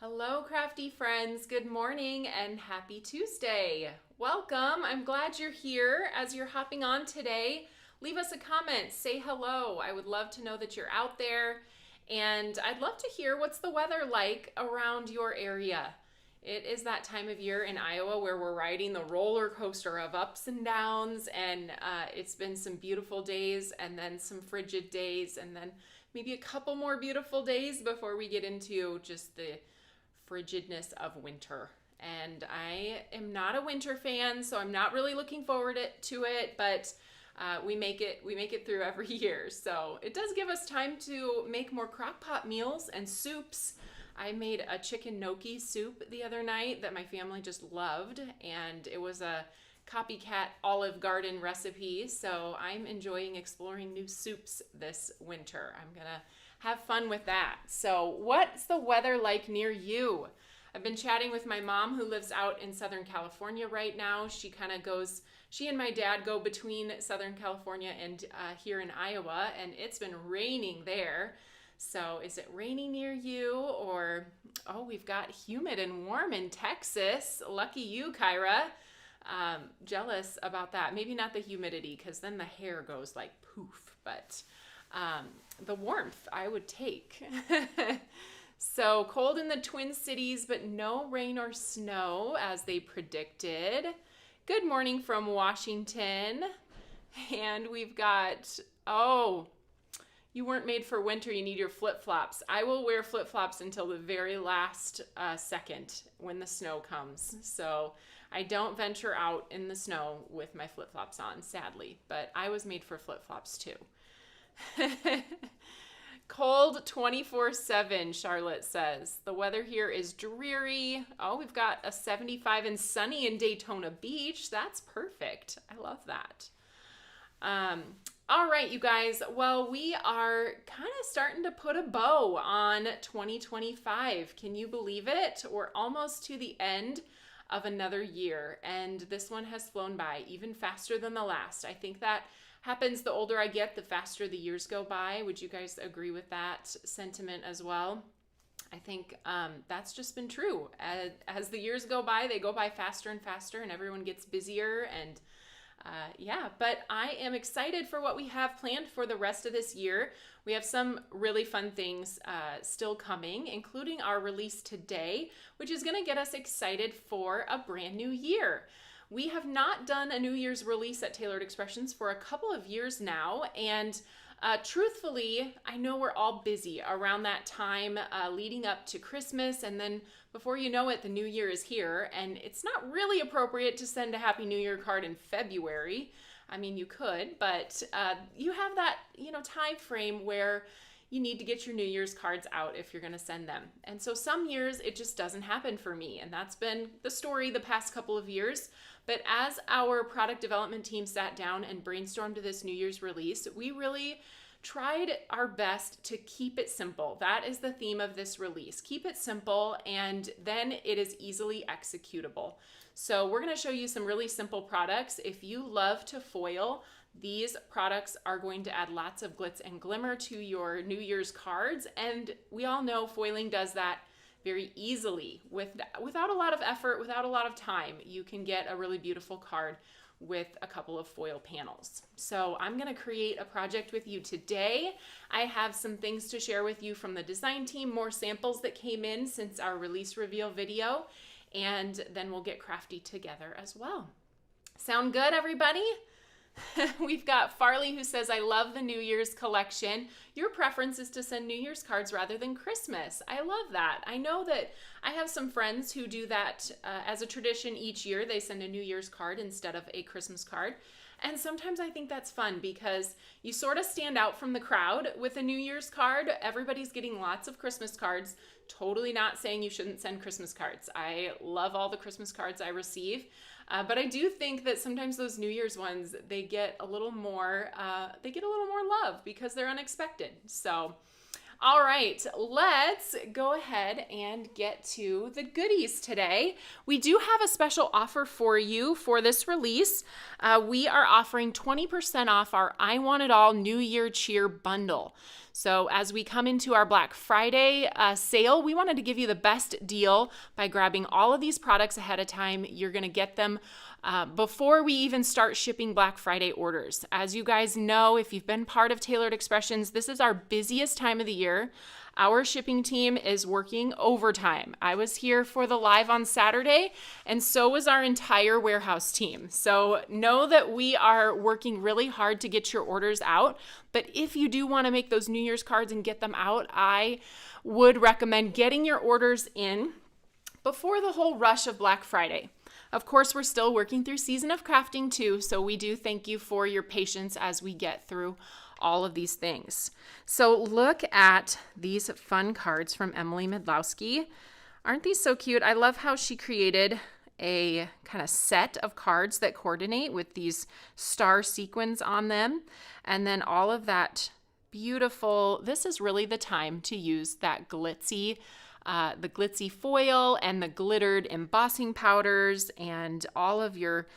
Hello, crafty friends. Good morning and happy Tuesday. Welcome. I'm glad you're here. As you're hopping on today, leave us a comment. Say hello. I would love to know that you're out there. And I'd love to hear what's the weather like around your area. It is that time of year in Iowa where we're riding the roller coaster of ups and downs. And it's been some beautiful days and then some frigid days and then maybe a couple more beautiful days before we get into just the frigidness of winter. And I am not a winter fan, so I'm not really looking forward to it, but we make it through every year. So it does give us time to make more crock pot meals and soups. I made a chicken gnocchi soup the other night that my family just loved, and it was a copycat Olive Garden recipe. So I'm enjoying exploring new soups this winter. I'm gonna have fun with that. So what's the weather like near you? I've been chatting with my mom who lives out in Southern California right now. She and my dad go between Southern California and here in Iowa, and it's been raining there. So is it raining near you? Or, oh, we've got humid and warm in Texas. Lucky you, Kyra. Jealous about that. Maybe not the humidity, because then the hair goes like poof, but the warmth I would take. So cold in the Twin Cities, but no rain or snow as they predicted. Good morning from Washington. And we've got, oh, you weren't made for winter, you need your flip-flops. I will wear flip-flops until the very last second when the snow comes. So I don't venture out in the snow with my flip-flops on, sadly, but I was made for flip-flops too. Cold 24/7, Charlotte says. The weather here is dreary. Oh, we've got a 75 and sunny in Daytona Beach. That's perfect. I love that. All right, you guys. Well, we are kind of starting to put a bow on 2025. Can you believe it? We're almost to the end of another year, and this one has flown by even faster than the last. I think that happens the older I get, the faster the years go by. Would you guys agree with that sentiment as well? I think that's just been true. As the years go by, they go by faster and faster, and everyone gets busier. And yeah, but I am excited for what we have planned for the rest of this year. We have some really fun things still coming, including our release today, which is going to get us excited for a brand new year. We have not done a New Year's release at Tailored Expressions for a couple of years now, and truthfully, I know we're all busy around that time leading up to Christmas, and then before you know it, the New Year is here, and it's not really appropriate to send a Happy New Year card in February. I mean, you could, but you have that, time frame where you need to get your New Year's cards out if you're going to send them. And so some years it just doesn't happen for me, and that's been the story the past couple of years. But as our product development team sat down and brainstormed this New Year's release, we really tried our best to keep it simple. That is the theme of this release. Keep it simple, and then it is easily executable. So we're going to show you some really simple products. If you love to foil, these products are going to add lots of glitz and glimmer to your New Year's cards. And we all know foiling does that very easily without a lot of effort, without a lot of time. You can get a really beautiful card with a couple of foil panels. So I'm going to create a project with you today. I have some things to share with you from the design team, more samples that came in since our release reveal video, and then we'll get crafty together as well. Sound good, everybody? We've got Farley who says, I love the New Year's collection. Your preference is to send New Year's cards rather than Christmas. I love that. I know that I have some friends who do that as a tradition each year. They send a New Year's card instead of a Christmas card. And sometimes I think that's fun because you sort of stand out from the crowd with a New Year's card. Everybody's getting lots of Christmas cards. Totally not saying you shouldn't send Christmas cards. I love all the Christmas cards I receive. But I do think that sometimes those New Year's ones, they get a little more love because they're unexpected. So, all right, let's go ahead and get to the goodies today. We do have a special offer for you for this release. We are offering 20% off our I Want It All New Year Cheer bundle. So as we come into our Black Friday sale, we wanted to give you the best deal by grabbing all of these products ahead of time. You're going to get them before we even start shipping Black Friday orders. As you guys know, if you've been part of Tailored Expressions, this is our busiest time of the year. Our shipping team is working overtime. I was here for the live on Saturday, and so was our entire warehouse team. So know that we are working really hard to get your orders out. But if you do want to make those New Year's cards and get them out, I would recommend getting your orders in before the whole rush of Black Friday. Of course, we're still working through Season of Crafting too, so we do thank you for your patience as we get through all of these things. So look at these fun cards from Emily Midlowski. Aren't these so cute? I love how she created a kind of set of cards that coordinate with these star sequins on them. And then all of that beautiful, this is really the time to use that glitzy the glitzy foil and the glittered embossing powders and all of your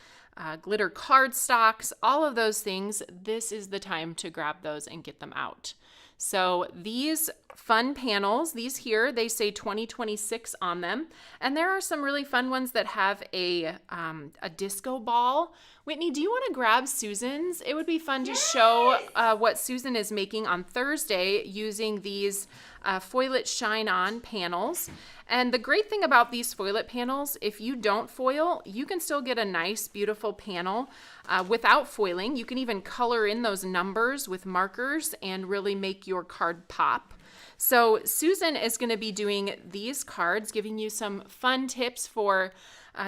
glitter cardstocks, all of those things. This is the time to grab those and get them out. So these fun panels, these here, they say 2026 on them. And there are some really fun ones that have a disco ball. Whitney, do you want to grab Susan's? It would be fun to show what Susan is making on Thursday using these Foil It Shine On panels. And the great thing about these Foil It panels, if you don't foil, you can still get a nice, beautiful panel without foiling. You can even color in those numbers with markers and really make your card pop. So Susan is going to be doing these cards, giving you some fun tips for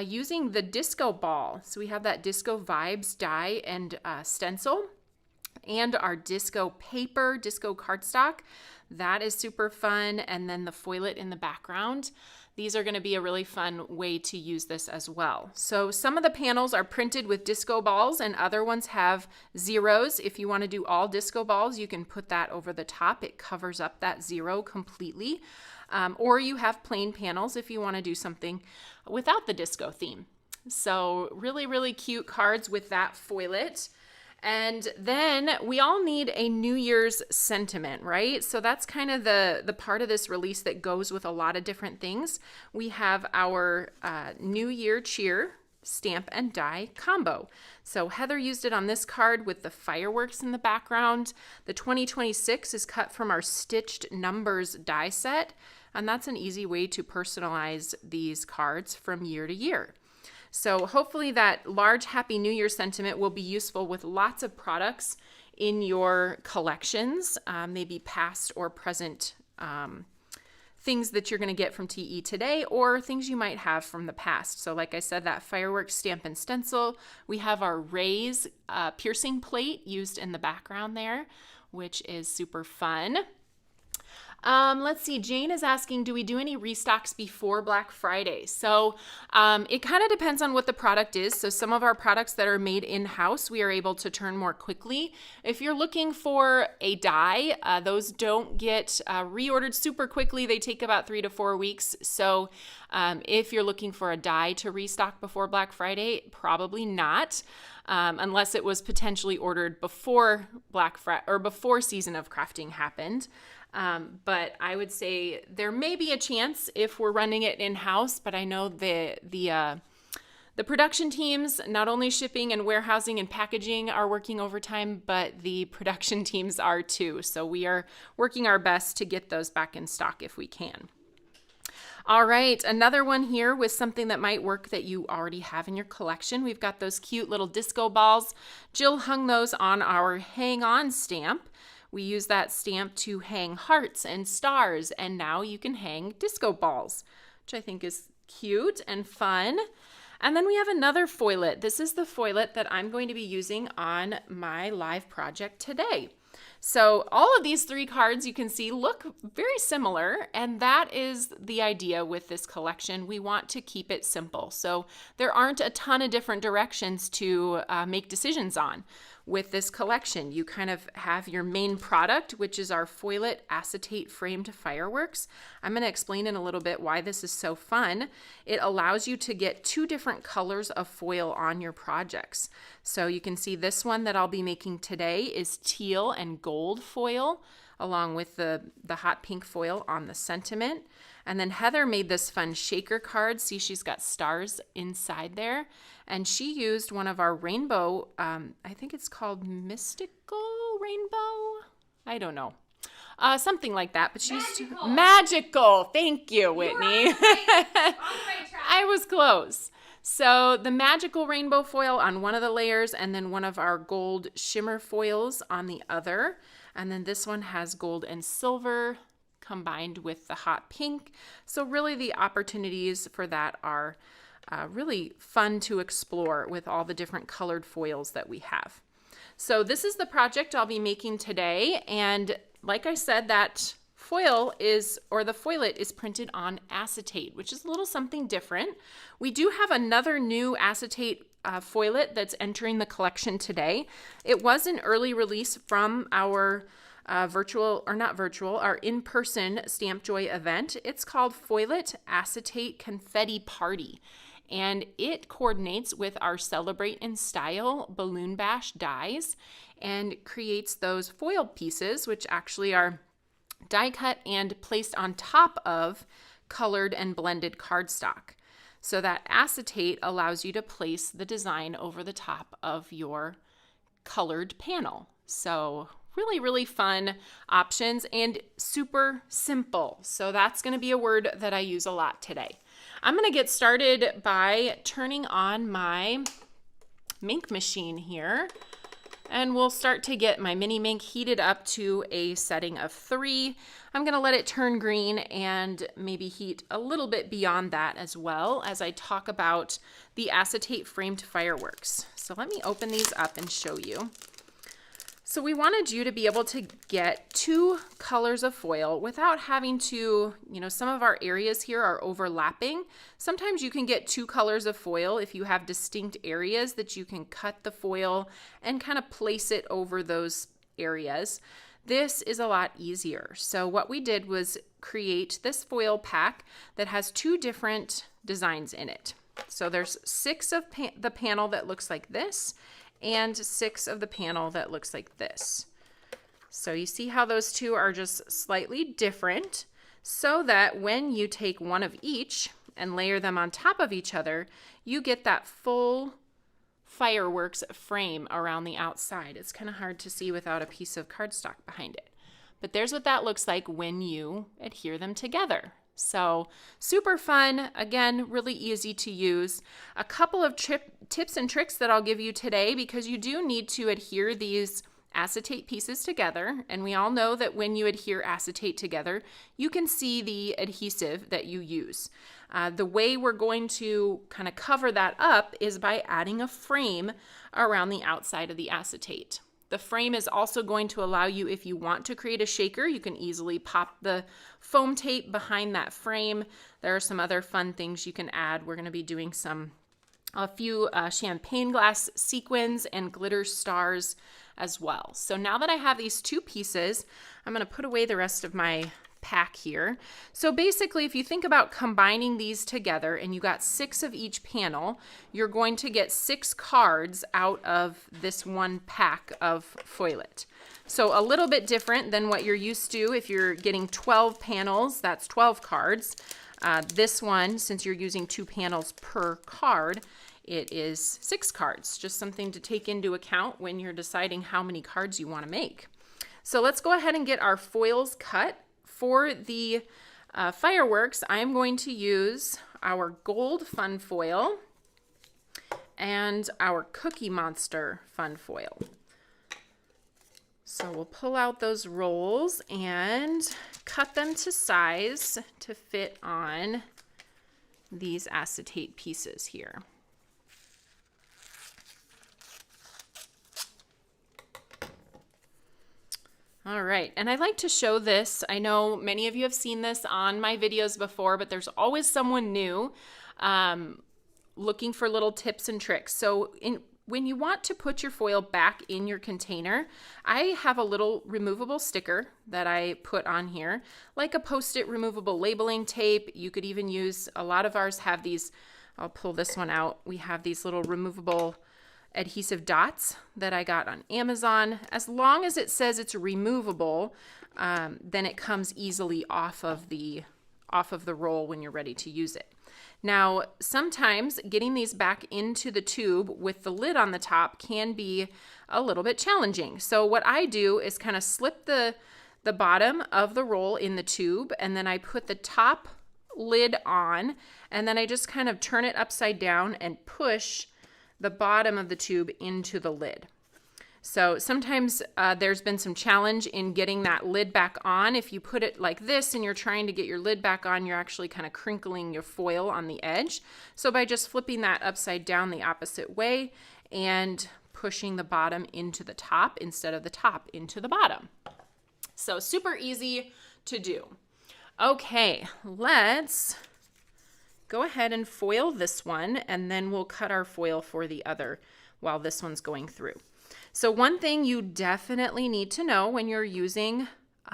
using the disco ball. So we have that Disco Vibes die and stencil and our disco paper, disco cardstock. That is super fun. And then the Foil It in the background. These are going to be a really fun way to use this as well. So some of the panels are printed with disco balls and other ones have zeros. If you want to do all disco balls, you can put that over the top. It covers up that zero completely. Or you have plain panels if you want to do something without the disco theme. So really, really cute cards with that Foil It. And then we all need a New Year's sentiment, right? So that's kind of the part of this release that goes with a lot of different things. We have our New Year cheer stamp and die combo. So Heather used it on this card with the fireworks in the background. The 2026 is cut from our stitched numbers die set, and that's an easy way to personalize these cards from year to year. So hopefully that large Happy New Year sentiment will be useful with lots of products in your collections, maybe past or present things that you're going to get from TE today or things you might have from the past. So like I said, that fireworks stamp and stencil. We have our raise piercing plate used in the background there, which is super fun. Let's see, Jane is asking, do we do any restocks before Black Friday? So it kind of depends on what the product is. So some of our products that are made in-house, we are able to turn more quickly. If you're looking for a die, those don't get reordered super quickly. They take about 3 to 4 weeks. So if you're looking for a die to restock before Black Friday, probably not. Unless it was potentially ordered before Black Friday or before Season of Crafting happened. But I would say there may be a chance if we're running it in-house, but I know the production teams, not only shipping and warehousing and packaging are working overtime, but the production teams are too. So we are working our best to get those back in stock if we can. All right, another one here with something that might work that you already have in your collection. We've got those cute little disco balls. Jill hung those on our hang on stamp. We use that stamp to hang hearts and stars, and now you can hang disco balls, which I think is cute and fun. And then we have another Foil It. This is the Foil It that I'm going to be using on my live project today. So all of these 3 cards you can see look very similar, and that is the idea with this collection. We want to keep it simple. So there aren't a ton of different directions to make decisions on. With this collection, you kind of have your main product, which is our Foil It acetate framed fireworks. I'm going to explain in a little bit why this is so fun. It allows you to get 2 different colors of foil on your projects. So you can see this one that I'll be making today is teal and gold foil. along with the hot pink foil on the sentiment. And then Heather made this fun shaker card. See, she's got stars inside there. And she used one of our rainbow, I think it's called Mystical Rainbow. I don't know. Something like that. But she's magical. Thank you, Whitney. You were on the right track. I was close. So the magical rainbow foil on one of the layers, and then one of our gold shimmer foils on the other. And then this one has gold and silver combined with the hot pink. So really the opportunities for that are really fun to explore with all the different colored foils that we have. So this is the project I'll be making today. And like I said, that foil is, or the foilet is printed on acetate, which is a little something different. We do have another new acetate foilet that's entering the collection today. It was an early release from our our in-person Stamp Joy event. It's called Foilet Acetate Confetti Party, and it coordinates with our Celebrate in Style Balloon Bash dies and creates those foil pieces, which actually are die cut and placed on top of colored and blended cardstock. So that acetate allows you to place the design over the top of your colored panel. So really, really fun options and super simple. So that's going to be a word that I use a lot today. I'm going to get started by turning on my Mink machine here. And we'll start to get my mini Mink heated up to a setting of 3. I'm going to let it turn green and maybe heat a little bit beyond that as well as I talk about the acetate framed fireworks. So let me open these up and show you. So we wanted you to be able to get 2 colors of foil without having to, some of our areas here are overlapping. Sometimes you can get 2 colors of foil if you have distinct areas that you can cut the foil and kind of place it over those areas. This is a lot easier. So what we did was create this foil pack that has 2 different designs in it. So there's 6 of the panel that looks like this, and 6 of the panel that looks like this. So you see how those 2 are just slightly different, so that when you take one of each and layer them on top of each other, you get that full fireworks frame around the outside. It's kind of hard to see without a piece of cardstock behind it. But there's what that looks like when you adhere them together. So super fun, again, really easy to use. A couple of tips and tricks that I'll give you today, because you do need to adhere these acetate pieces together. And we all know that when you adhere acetate together, you can see the adhesive that you use. The way we're going to kind of cover that up is by adding a frame around the outside of the acetate. The frame is also going to allow you, if you want to create a shaker, you can easily pop the foam tape behind that frame. There are some other fun things you can add. We're going to be doing a few champagne glass sequins and glitter stars as well. So now that I have these 2 pieces, I'm going to put away the rest of my pack here. So basically, if you think about combining these together and you got 6 of each panel, you're going to get 6 cards out of this one pack of foilet. So a little bit different than what you're used to. If you're getting 12 panels, that's 12 cards. This one, since you're using 2 panels per card, it is 6 cards. Just something to take into account when you're deciding how many cards you want to make. So let's go ahead and get our foils cut. For the fireworks, I'm going to use our gold fun foil and our Cookie Monster fun foil. So we'll pull out those rolls and cut them to size to fit on these acetate pieces here. All right, and I like to show this. I know many of you have seen this on my videos before, but there's always someone new looking for little tips and tricks. So when you want to put your foil back in your container, I have a little removable sticker that I put on here, like a Post-it removable labeling tape. You could even use, a lot of ours have these, I'll pull this one out. We have these little removable adhesive dots that I got on Amazon. As long as it says it's removable, then it comes easily off of the roll when you're ready to use it. Now, sometimes getting these back into the tube with the lid on the top can be a little bit challenging. So what I do is kind of slip the bottom of the roll in the tube, and then I put the top lid on, and then I just kind of turn it upside down and push the bottom of the tube into the lid. So sometimes there's been some challenge in getting that lid back on. If you put it like this and you're trying to get your lid back on, you're actually kind of crinkling your foil on the edge. So by just flipping that upside down the opposite way and pushing the bottom into the top instead of the top into the bottom. So super easy to do. Okay, let's go ahead and foil this one, and then we'll cut our foil for the other while this one's going through. So one thing you definitely need to know when you're using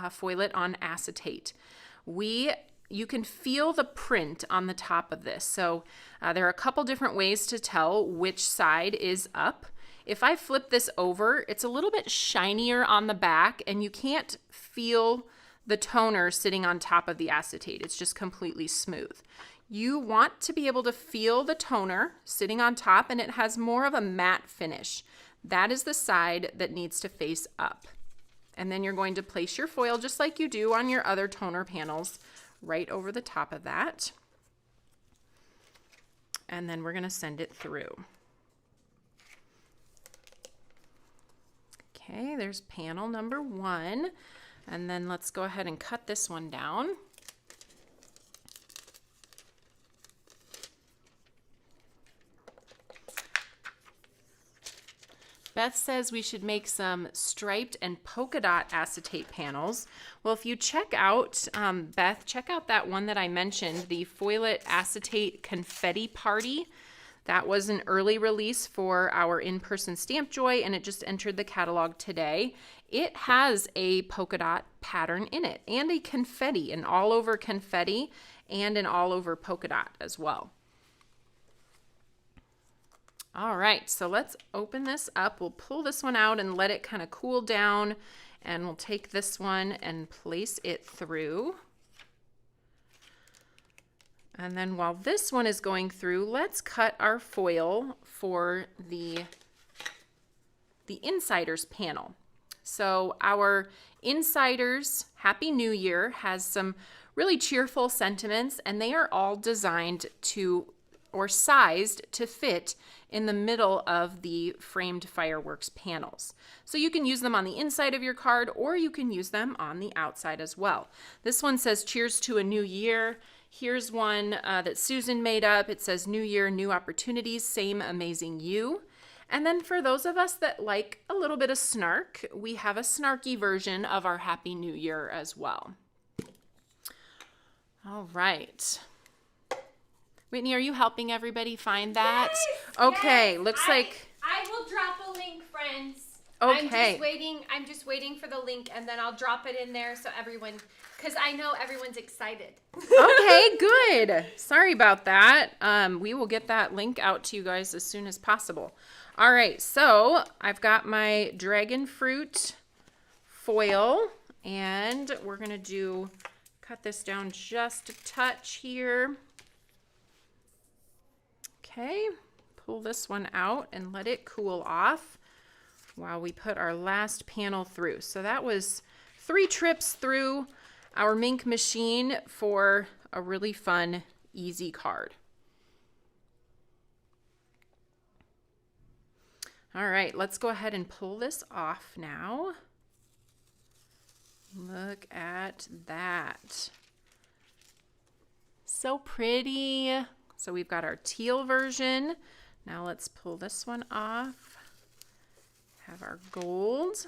Foil It on acetate, you can feel the print on the top of this. So there are a couple different ways to tell which side is up. If I flip this over, it's a little bit shinier on the back, and you can't feel the toner sitting on top of the acetate. It's just completely smooth. You want to be able to feel the toner sitting on top, and it has more of a matte finish. That is the side that needs to face up. And then you're going to place your foil just like you do on your other toner panels right over the top of that. And then we're going to send it through. Okay, there's panel number 1. And then let's go ahead and cut this one down. Beth says we should make some striped and polka dot acetate panels. Well, if you check out, Beth, check out that one that I mentioned, the Foil It Acetate Confetti Party. That was an early release for our in-person Stamp Joy, and it just entered the catalog today. It has a polka dot pattern in it, and a confetti, an all-over confetti, and an all-over polka dot as well. All right, so let's open this up. We'll pull this one out and let it kind of cool down, and we'll take this one and place it through. And then while this one is going through, let's cut our foil for the Insiders panel. So our Insiders Happy New Year has some really cheerful sentiments, and they are all designed to, or sized to fit in the middle of the framed fireworks panels. So you can use them on the inside of your card, or you can use them on the outside as well. This one says cheers to a new year. Here's one that Susan made up. It says new year, new opportunities, same amazing you. And then for those of us that like a little bit of snark, we have a snarky version of our Happy New Year as well. All right. Whitney, are you helping everybody find that? Yes, okay, yes. Looks like... I will drop a link, friends. Okay. I'm just waiting for the link, and then I'll drop it in there so everyone, because I know everyone's excited. Okay, good. Sorry about that. We will get that link out to you guys as soon as possible. All right, so I've got my dragon fruit foil, and we're going to cut this down just a touch here. Okay, pull this one out and let it cool off while we put our last panel through. So that was 3 trips through our Mink machine for a really fun, easy card. All right, let's go ahead and pull this off now. Look at that. So pretty. So we've got our teal version. Now let's pull this one off. Have our gold.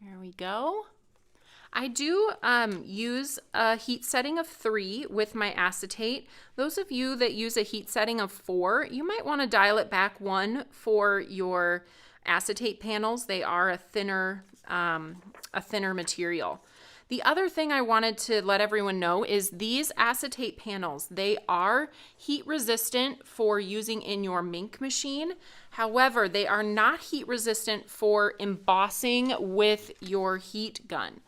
There we go. I do use a heat setting of 3 with my acetate. Those of you that use a heat setting of 4, you might want to dial it back 1 for your acetate panels. They are a thinner material. The other thing I wanted to let everyone know is these acetate panels, they are heat resistant for using in your Mink machine. However, they are not heat resistant for embossing with your heat gun.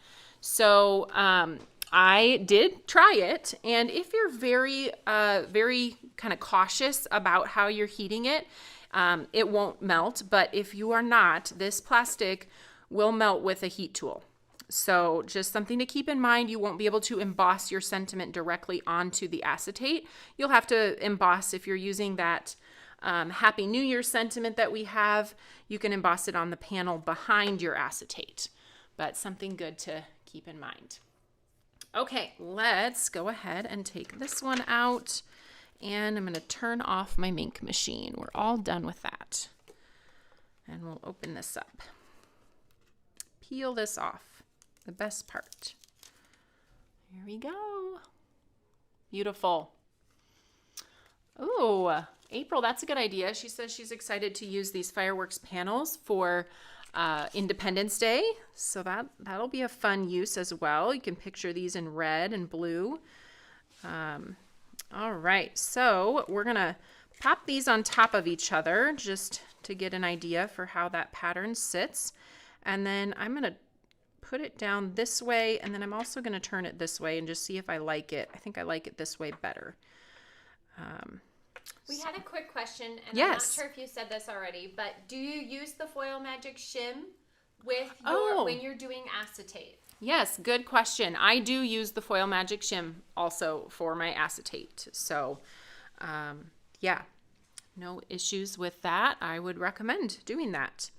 So I did try it, and if you're very kind of cautious about how you're heating it, it won't melt. But if you are not, this plastic will melt with a heat tool. So just something to keep in mind. You won't be able to emboss your sentiment directly onto the acetate. You'll have to emboss if you're using that Happy New Year sentiment that we have. You can emboss it on the panel behind your acetate, but something good to keep in mind. Okay, let's go ahead and take this one out, and I'm going to turn off my Mink machine. We're all done with that. And we'll open this up. Peel this off. The best part. Here we go. Beautiful. Oh, April, that's a good idea. She says she's excited to use these fireworks panels for Independence Day. So that'll be a fun use as well. You can picture these in red and blue. All right, so we're gonna pop these on top of each other just to get an idea for how that pattern sits. And then I'm gonna put it down this way, and then I'm also going to turn it this way and just see if I like it. I think I like it this way better. We had a quick question, and yes. I'm not sure if you said this already, but do you use the Foil Magic shim with your when you're doing acetate? Yes, good question. I do use the Foil Magic shim also for my acetate. So, yeah, no issues with that. I would recommend doing that.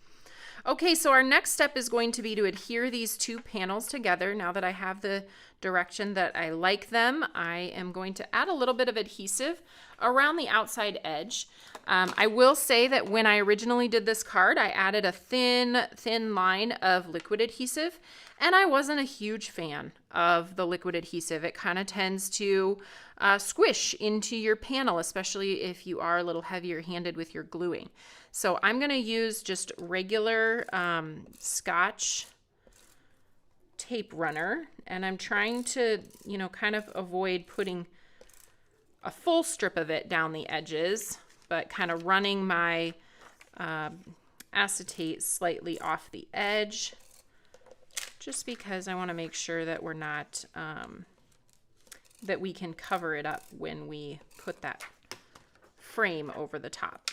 Okay, so our next step is going to be to adhere these two panels together. Now that I have the direction that I like them, I am going to add a little bit of adhesive around the outside edge. I will say that when I originally did this card, I added a thin line of liquid adhesive, and I wasn't a huge fan of the liquid adhesive. It kind of tends to squish into your panel, especially if you are a little heavier handed with your gluing. So I'm going to use just regular Scotch tape runner, and I'm trying to, kind of avoid putting a full strip of it down the edges, but kind of running my acetate slightly off the edge, just because I want to make sure that we're not, that we can cover it up when we put that frame over the top.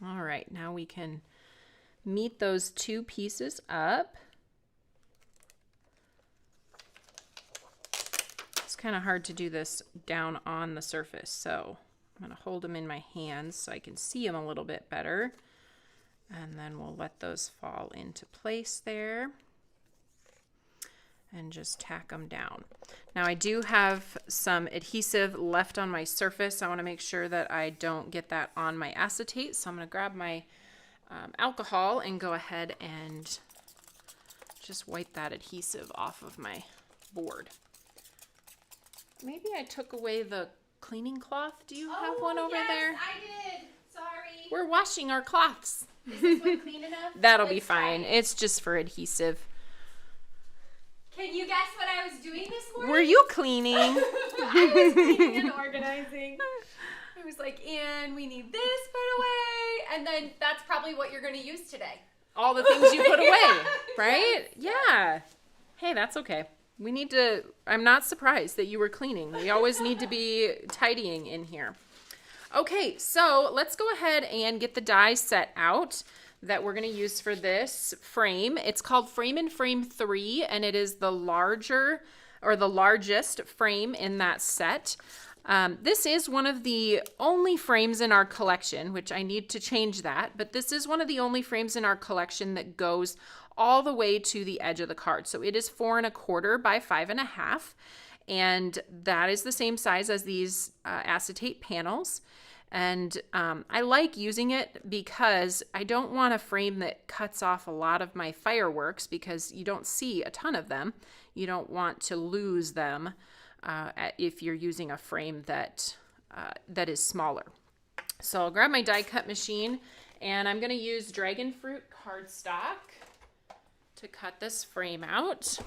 All right, now we can meet those two pieces up. It's kind of hard to do this down on the surface, so I'm going to hold them in my hands so I can see them a little bit better. And then we'll let those fall into place there and just tack them down. Now I do have some adhesive left on my surface. I want to make sure that I don't get that on my acetate. So I'm going to grab my alcohol and go ahead and just wipe that adhesive off of my board. Maybe I took away the cleaning cloth. Do you have one over there? I did. Sorry. We're washing our cloths. Is this one clean enough? That'll be fine. It's just for adhesive. Can you guess what I was doing this morning? Were you cleaning? I was cleaning and organizing. I was like, and we need this put away. And then that's probably what you're going to use today. All the things you put away, Yeah. right? Yeah. Hey, that's okay. We need to, I'm not surprised that you were cleaning. We always need to be tidying in here. Okay, so let's go ahead and get the die set out that we're going to use for this frame. It's called Frame and Frame 3, and it is the larger or the largest frame in that set. This is one of the only frames in our collection, which I need to change that, but this is one of the only frames in our collection that goes all the way to the edge of the card. So it is 4 1/4 by 5 1/2, and that is the same size as these acetate panels. And I like using it because I don't want a frame that cuts off a lot of my fireworks, because you don't see a ton of them. You don't want to lose them if you're using a frame that is smaller. So I'll grab my die cut machine, and I'm going to use dragon fruit cardstock to cut this frame out.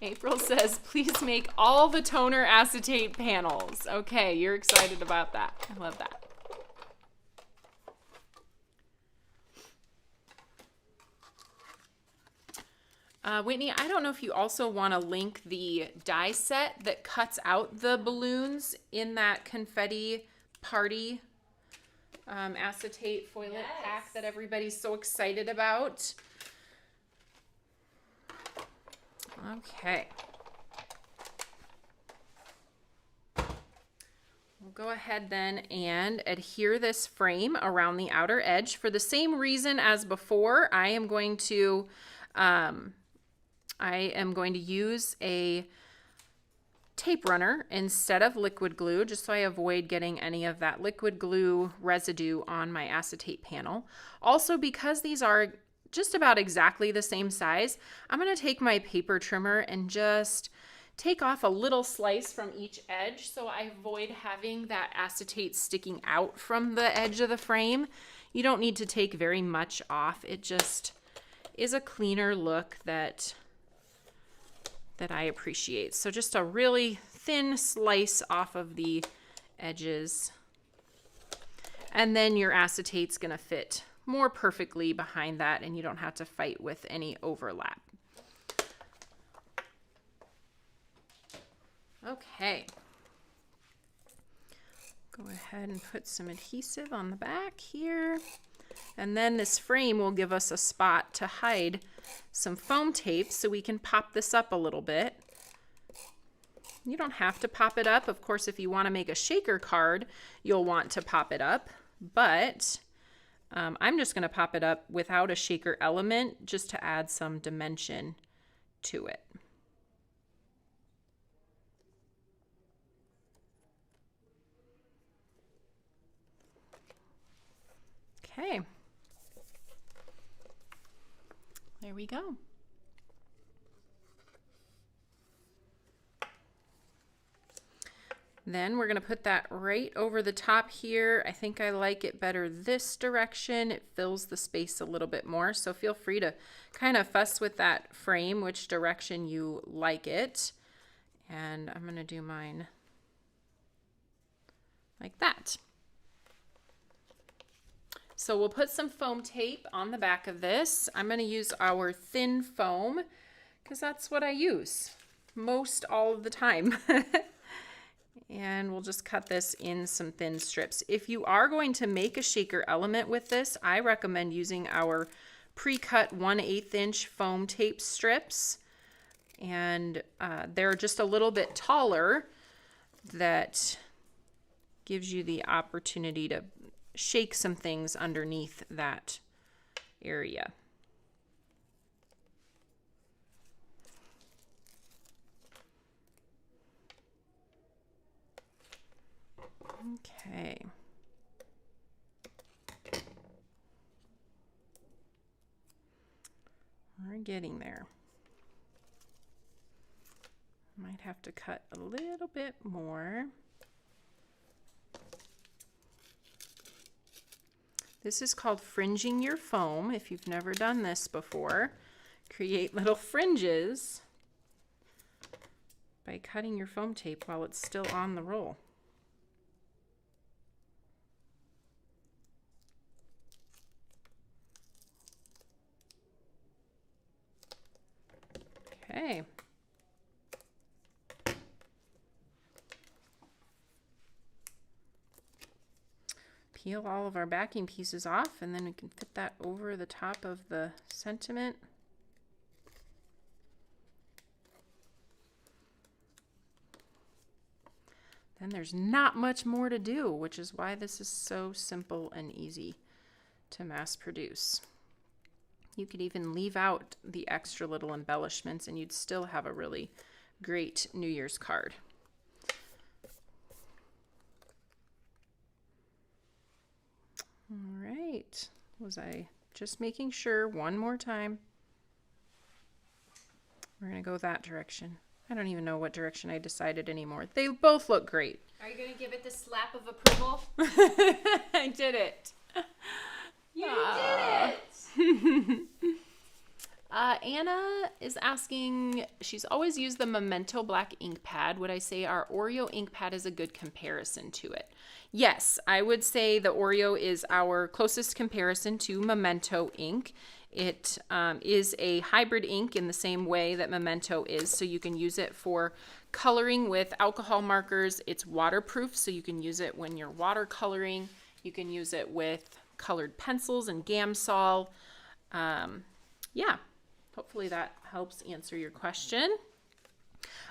April says, please make all the toner acetate panels. Okay, you're excited about that. I love that. Whitney, I don't know if you also want to link the die set that cuts out the balloons in that confetti party acetate foilet pack that everybody's so excited about. Okay. We'll go ahead then and adhere this frame around the outer edge. For the same reason as before, I am going to use a tape runner instead of liquid glue, just so I avoid getting any of that liquid glue residue on my acetate panel. Also, because these are just about exactly the same size, I'm going to take my paper trimmer and just take off a little slice from each edge so I avoid having that acetate sticking out from the edge of the frame. You don't need to take very much off. It just is a cleaner look that I appreciate. So just a really thin slice off of the edges. And then your acetate's going to fit more perfectly behind that, and you don't have to fight with any overlap. Okay. Go ahead and put some adhesive on the back here. And then this frame will give us a spot to hide some foam tape so we can pop this up a little bit. You don't have to pop it up. Of course, if you want to make a shaker card, you'll want to pop it up. But I'm just going to pop it up without a shaker element just to add some dimension to it. Okay. There we go. Then we're going to put that right over the top here. I think I like it better this direction. It fills the space a little bit more. So feel free to kind of fuss with that frame, which direction you like it. And I'm going to do mine like that. So we'll put some foam tape on the back of this. I'm going to use our thin foam because that's what I use most all of the time. And we'll just cut this in some thin strips. If you are going to make a shaker element with this, I recommend using our pre-cut 1/8 inch foam tape strips. And they're just a little bit taller. That gives you the opportunity to shake some things underneath that area. Okay. We're getting there. Might have to cut a little bit more. This is called fringing your foam. If you've never done this before, create little fringes by cutting your foam tape while it's still on the roll. Okay. Peel all of our backing pieces off, and then we can fit that over the top of the sentiment. Then there's not much more to do, which is why this is so simple and easy to mass produce. You could even leave out the extra little embellishments and you'd still have a really great New Year's card. All right, was I just making sure one more time? we're going to go that direction. I don't even know what direction I decided anymore. They both look great. Are you going to give it the slap of approval? I did it. You did it! Anna is asking, she's always used the Memento black ink pad. Would I say our Oreo ink pad is a good comparison to it? Yes, I would say the Oreo is our closest comparison to Memento ink. It is a hybrid ink in the same way that Memento is, so you can use it for coloring with alcohol markers. It's waterproof, so you can use it when you're watercoloring. You can use it with colored pencils and Gamsol. Yeah, hopefully that helps answer your question.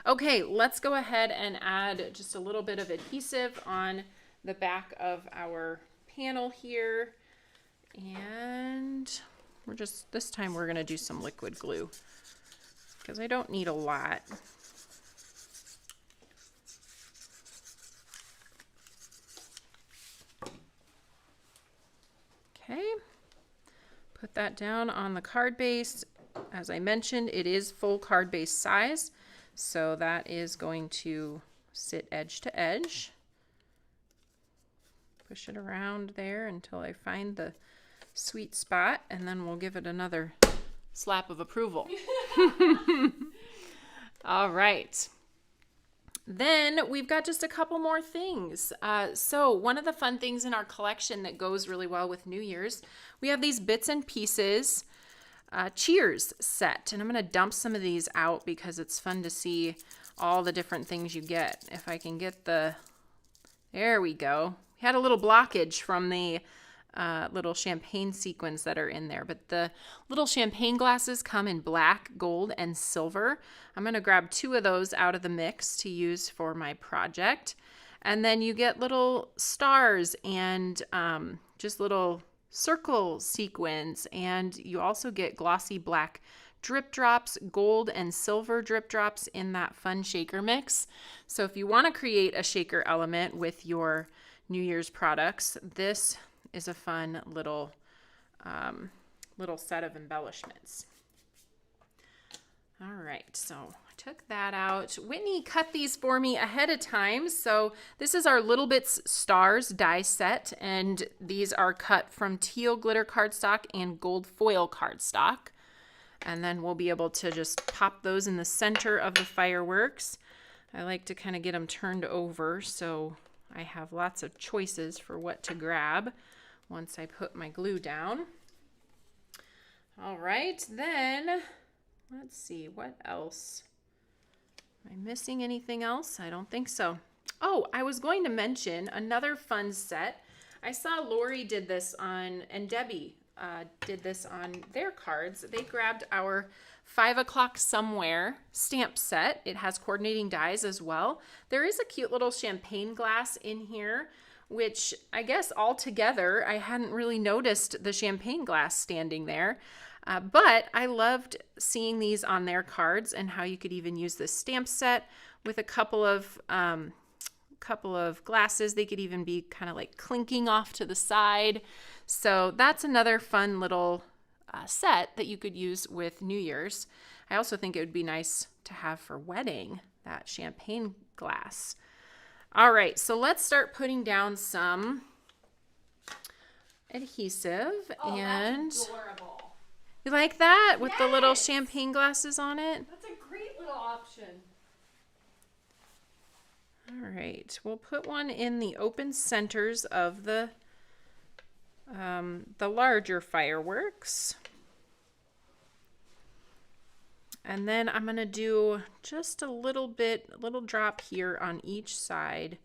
Okay, let's go ahead and add just a little bit of adhesive on the back of our panel here. And this time we're going to do some liquid glue because I don't need a lot. Okay, put that down on the card base. As I mentioned, it is full card base size, so that is going to sit edge to edge. Push it around there until I find the sweet spot, and then we'll give it another slap of approval. All right. Then we've got just a couple more things. So one of the fun things in our collection that goes really well with New Year's, we have these bits and pieces cheers set. And I'm going to dump some of these out because it's fun to see all the different things you get. If I can get there we go. We had a little blockage from the little champagne sequins that are in there, but the little champagne glasses come in black, gold, and silver. I'm going to grab 2 of those out of the mix to use for my project. And then you get little stars and just little circle sequins, and you also get glossy black drip drops, gold and silver drip drops in that fun shaker mix. So if you want to create a shaker element with your New Year's products, this is a fun little set of embellishments. All right, so I took that out. Whitney cut these for me ahead of time. So this is our Little Bits Stars die set, and these are cut from Teal glitter cardstock and gold foil cardstock. And then we'll be able to just pop those in the center of the fireworks. I like to kind of get them turned over so I have lots of choices for what to grab once I put my glue down. All right, then let's see, what else? Am I missing anything else? I don't think so. Oh, I was going to mention another fun set. I saw Lori did this on, and Debbie did this on their cards. They grabbed our 5 o'clock somewhere stamp set. It has coordinating dies as well. There is a cute little champagne glass in here, which I guess altogether I hadn't really noticed the champagne glass standing there. But I loved seeing these on their cards and how you could even use this stamp set with a couple of glasses. They could even be kind of like clinking off to the side. So that's another fun little set that you could use with New Year's. I also think it would be nice to have for wedding, that champagne glass. All right, so let's start putting down some adhesive. Oh, and that's adorable. You like that with the little Yes. champagne glasses on it? That's a great little option. All right, we'll put one in the open centers of the larger fireworks. And then I'm going to do just a little drop here on each side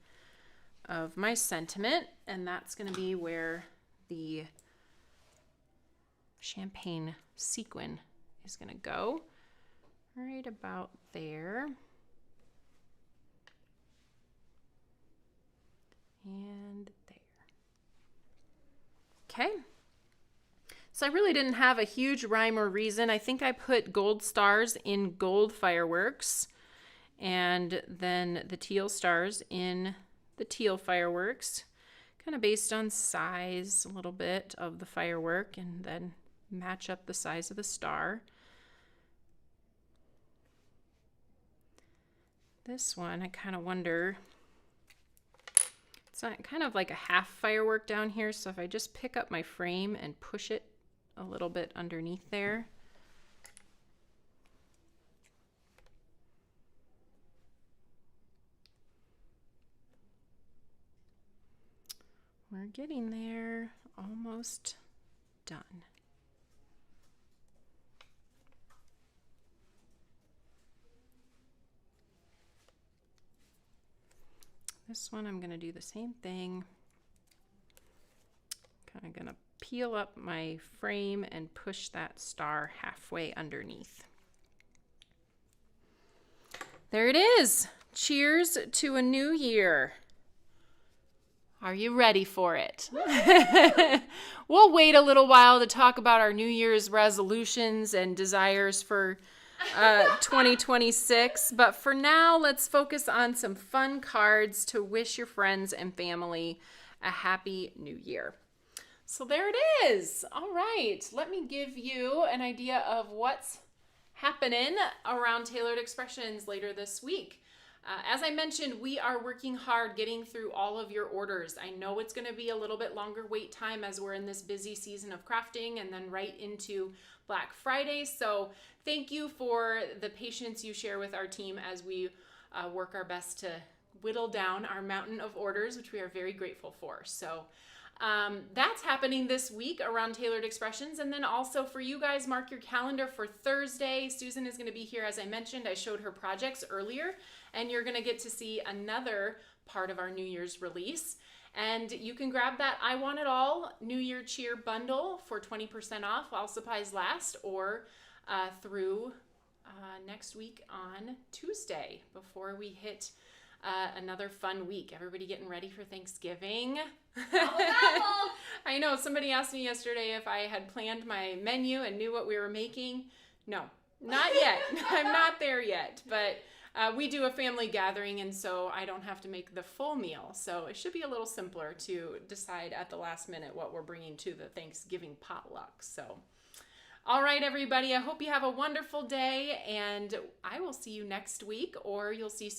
of my sentiment, and that's going to be where the champagne sequin is going to go, right about there. And there. Okay. So I really didn't have a huge rhyme or reason. I think I put gold stars in gold fireworks and then the teal stars in the teal fireworks, kind of based on size a little bit of the firework, and then match up the size of the star. This one, I kind of wonder, it's not kind of like a half firework down here. So if I just pick up my frame and push it a little bit underneath there. We're getting there, almost done. This one I'm going to do the same thing. Kind of going to peel up my frame and push that star halfway underneath. There it is. Cheers to a new year. Are you ready for it? We'll wait a little while to talk about our New Year's resolutions and desires for 2026. But for now, let's focus on some fun cards to wish your friends and family a happy new year. So there it is. All right. Let me give you an idea of what's happening around Tailored Expressions later this week. As I mentioned, we are working hard getting through all of your orders. I know it's going to be a little bit longer wait time as we're in this busy season of crafting and then right into Black Friday. So thank you for the patience you share with our team as we work our best to whittle down our mountain of orders, which we are very grateful for. So that's happening this week around Tailored Expressions. And then also for you guys, mark your calendar for Thursday. Susan is going to be here. As I mentioned, I showed her projects earlier, and you're going to get to see another part of our New Year's release. And you can grab that I Want It All New Year Cheer bundle for 20% off while supplies last, or through next week on Tuesday before we hit another fun week. Everybody getting ready for Thanksgiving? I know somebody asked me yesterday if I had planned my menu and knew what we were making. No, not yet. I'm not there yet, but we do a family gathering, and so I don't have to make the full meal. So it should be a little simpler to decide at the last minute what we're bringing to the Thanksgiving potluck. So, all right, everybody, I hope you have a wonderful day, and I will see you next week, or you'll see